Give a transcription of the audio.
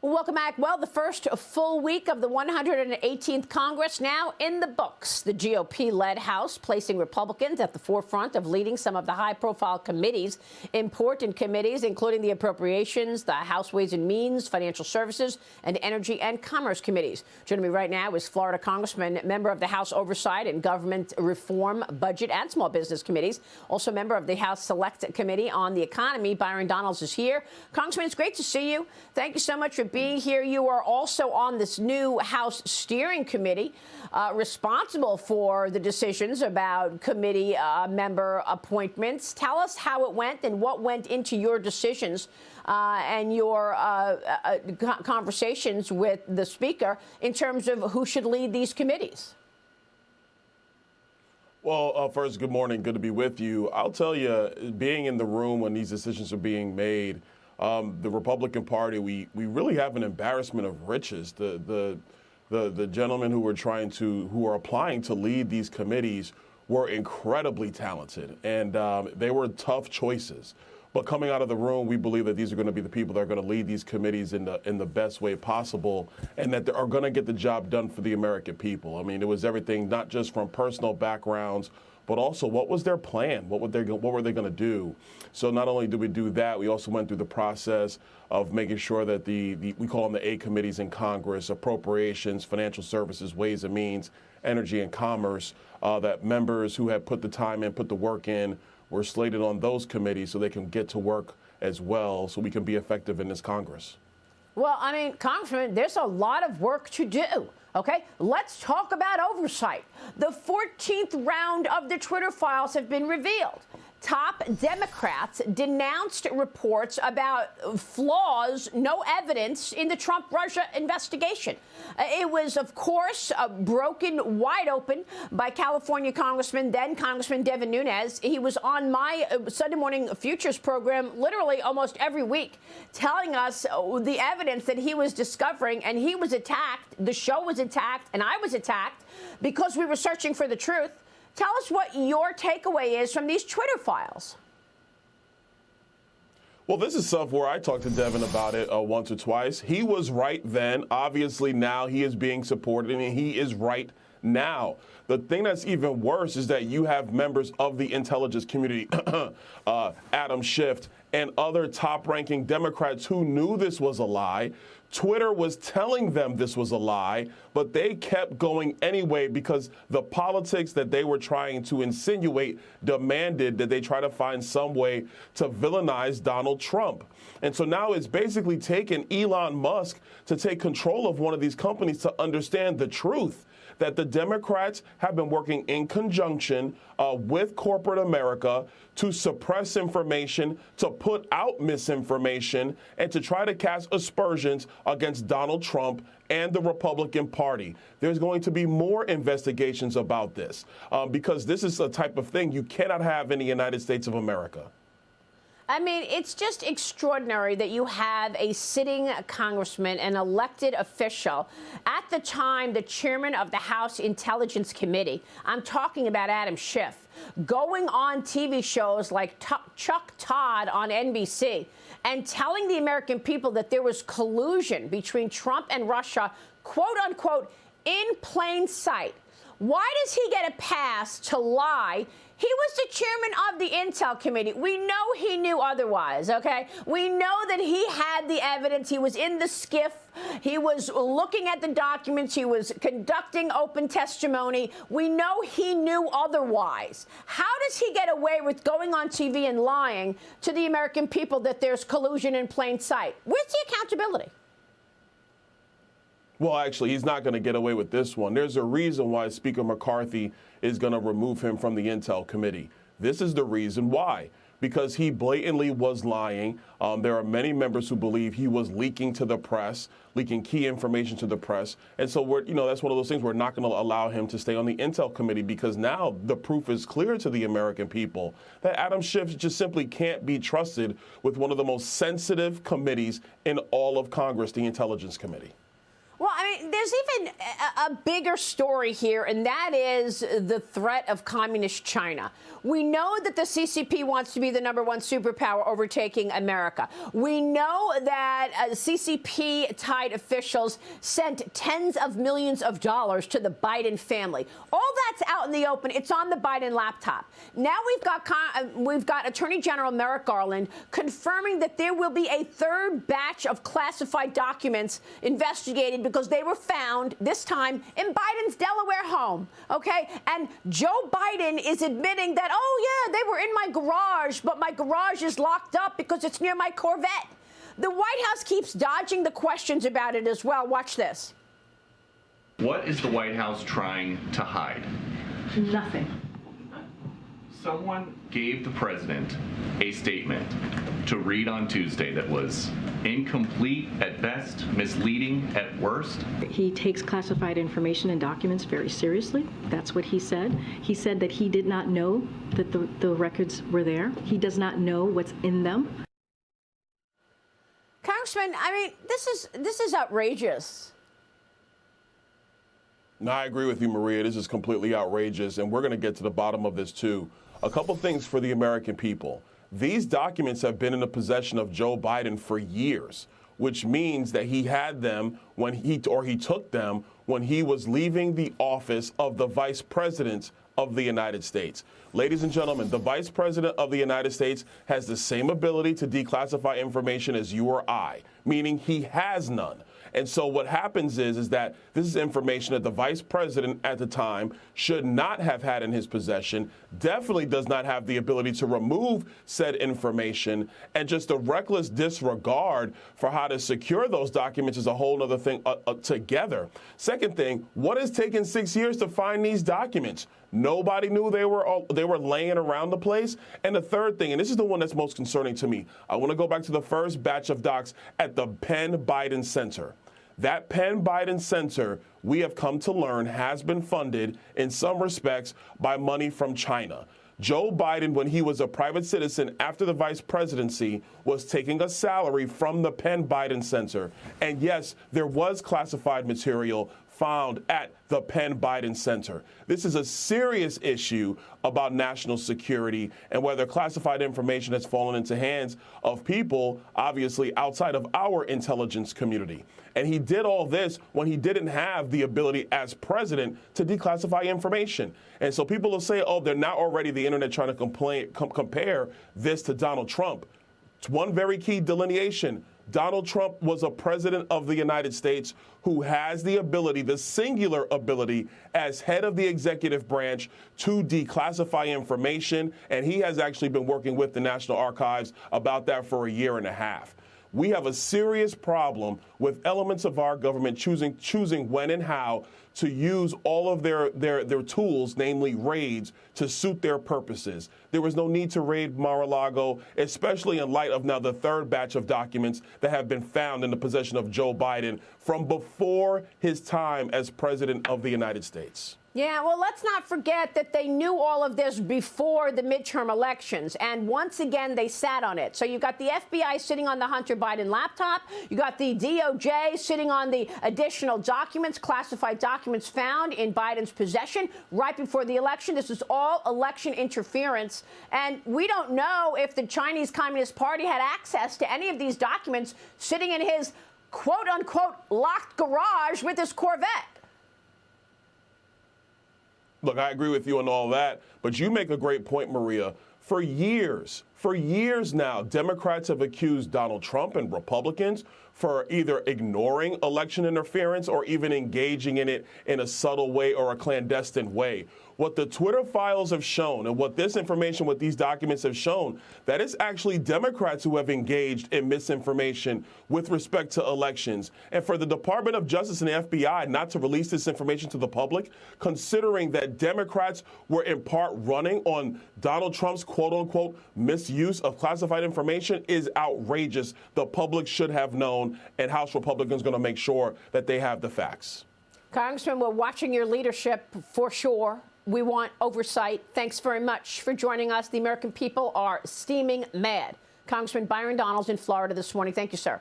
Welcome back. Well, the first full week of the 118th Congress now in the books. The GOP-led House placing Republicans at the forefront of leading some of the high-profile committees, important committees, including the Appropriations, the House Ways and Means, Financial Services, and Energy and Commerce committees. Joining me right now is Florida Congressman, member of the House Oversight and Government Reform, Budget and Small Business Committees, also member of the House Select Committee on the Economy. Byron Donalds is here. Congressman, it's great to see you. Thank you so much for being here. You are also on this new House Steering Committee responsible for the decisions about committee member appointments. Tell us how it went and what went into your decisions and your conversations with the Speaker in terms of who should lead these committees. Well, first, good morning. Good to be with you. I'll tell you, being in the room when these decisions are being made, the Republican Party, we really have an embarrassment of riches. The gentlemen who are applying to lead these committees were incredibly talented, and they were tough choices. But coming out of the room, we believe that these are going to be the people that are going to lead these committees in the best way possible, and that they are going to get the job done for the American people. I mean, it was everything, not just from personal backgrounds, but also what was their plan? What were they going to do? So not only did we do that, we also went through the process of making sure that we call them the A committees in Congress, Appropriations, Financial Services, Ways and Means, Energy and Commerce, that members who had put the time in, put the work in, were slated on those committees so they can get to work as well, so we can be effective in this Congress. Well, I mean, Congressman, there's a lot of work to do. OK, let's talk about oversight. The 14th round of the Twitter files have been revealed. Top Democrats denounced reports about flaws, no evidence in the Trump-Russia investigation. It was, of course, broken wide open by California then Congressman Devin Nunes. He was on my Sunday Morning Futures program literally almost every week, telling us the evidence that he was discovering, and he was attacked. The show was attacked, and I was attacked because we were searching for the truth. Tell us what your takeaway is from these Twitter files. Well, this is stuff where I talked to Devin about it once or twice. He was right then. Obviously, now he is being supported, and he is right now. The thing that's even worse is that you have members of the intelligence community, Adam Schiff, and other top-ranking Democrats who knew this was a lie. Twitter was telling them this was a lie, but they kept going anyway because the politics that they were trying to insinuate demanded that they try to find some way to villainize Donald Trump. And so now it's basically taken Elon Musk to take control of one of these companies to understand the truth, that the Democrats have been working in conjunction with corporate America to suppress information, to put out misinformation, and to try to cast aspersions against Donald Trump and the Republican Party. There's going to be more investigations about this because this is a type of thing you cannot have in the United States of America. I mean, it's just extraordinary that you have a sitting congressman, an elected official, at the time the chairman of the House Intelligence Committee, I'm talking about Adam Schiff, going on TV shows like Chuck Todd on NBC and telling the American people that there was collusion between Trump and Russia, quote unquote, in plain sight. Why does he get a pass to lie? He was the chairman of the Intel Committee. We know he knew otherwise, OK? We know that he had the evidence. He was in the Schiff. He was looking at the documents. He was conducting open testimony. We know he knew otherwise. How does he get away with going on TV and lying to the American people that there's collusion in plain sight? Where's the accountability? Well, actually, he's not going to get away with this one. There's a reason why Speaker McCarthy is going to remove him from the Intel Committee. This is the reason why. Because he blatantly was lying. There are many members who believe he was leaking to the press, leaking key information to the press. And so that's one of those things we're not going to allow him to stay on the Intel Committee because now the proof is clear to the American people that Adam Schiff just simply can't be trusted with one of the most sensitive committees in all of Congress, the Intelligence Committee. Well, I mean, there's even a bigger story here, and that is the threat of communist China. We know that the CCP wants to be the #1 superpower overtaking America. We know that CCP-tied officials sent tens of millions of dollars to the Biden family. All that's out in the open. It's on the Biden laptop. Now we've got Attorney General Merrick Garland confirming that there will be a third batch of classified documents investigated because they were found, this time, in Biden's Delaware home, okay? And Joe Biden is admitting that, oh, yeah, they were in my garage, but my garage is locked up because it's near my Corvette. The White House keeps dodging the questions about it as well. Watch this. What is the White House trying to hide? Nothing. Someone gave the president a statement to read on Tuesday that was incomplete at best, misleading at worst. He takes classified information and documents very seriously. That's what he said. He said that he did not know that the records were there. He does not know what's in them. Congressman, I mean, this is outrageous. No, I agree with you, Maria. This is completely outrageous, and we're going to get to the bottom of this, too. A couple things for the American people. These documents have been in the possession of Joe Biden for years, which means that he had them when he took them when he was leaving the office of the vice president of the United States. Ladies and gentlemen, the vice president of the United States has the same ability to declassify information as you or I, meaning he has none. And so what happens is that this is information that the vice president at the time should not have had in his possession, definitely does not have the ability to remove said information, and just a reckless disregard for how to secure those documents is a whole other thing together. Second thing, what has taken 6 years to find these documents? Nobody knew they were laying around the place. And the third thing, and this is the one that's most concerning to me, I want to go back to the first batch of docs at the Penn Biden Center. That Penn Biden Center, we have come to learn, has been funded in some respects by money from China. Joe Biden, when he was a private citizen after the vice presidency, was taking a salary from the Penn Biden Center. And yes, there was classified material found at the Penn Biden Center. This is a serious issue about national security and whether classified information has fallen into hands of people, obviously, outside of our intelligence community. And he did all this when he didn't have the ability as president to declassify information. And so people will say, oh, they're now already the internet trying to compare this to Donald Trump. It's one very key delineation. Donald Trump was a president of the United States who has the ability, the singular ability, as head of the executive branch to declassify information. And he has actually been working with the National Archives about that for a year and a half. We have a serious problem with elements of our government choosing when and how to use all of their tools, namely raids, to suit their purposes. There was no need to raid Mar-a-Lago, especially in light of now the third batch of documents that have been found in the possession of Joe Biden from before his time as president of the United States. Yeah, well, let's not forget that they knew all of this before the midterm elections, and once again, they sat on it. So you've got the FBI sitting on the Hunter Biden laptop. You got the DOJ sitting on the additional documents, classified documents found in Biden's possession right before the election. This is all election interference, and we don't know if the Chinese Communist Party had access to any of these documents sitting in his quote-unquote locked garage with his Corvette. Look, I agree with you on all that, but you make a great point, Maria. For years now, Democrats have accused Donald Trump and Republicans for either ignoring election interference or even engaging in it in a subtle way or a clandestine way. What the Twitter files have shown and what this information, what these documents have shown, that it's actually Democrats who have engaged in misinformation with respect to elections. And for the Department of Justice and the FBI not to release this information to the public, considering that Democrats were in part running on Donald Trump's quote-unquote misuse of classified information, is outrageous. The public should have known, and House Republicans are going to make sure that they have the facts. Congressman, we're watching your leadership for sure. We want oversight. Thanks very much for joining us. The American people are steaming mad. Congressman Byron Donalds in Florida this morning. Thank you, sir.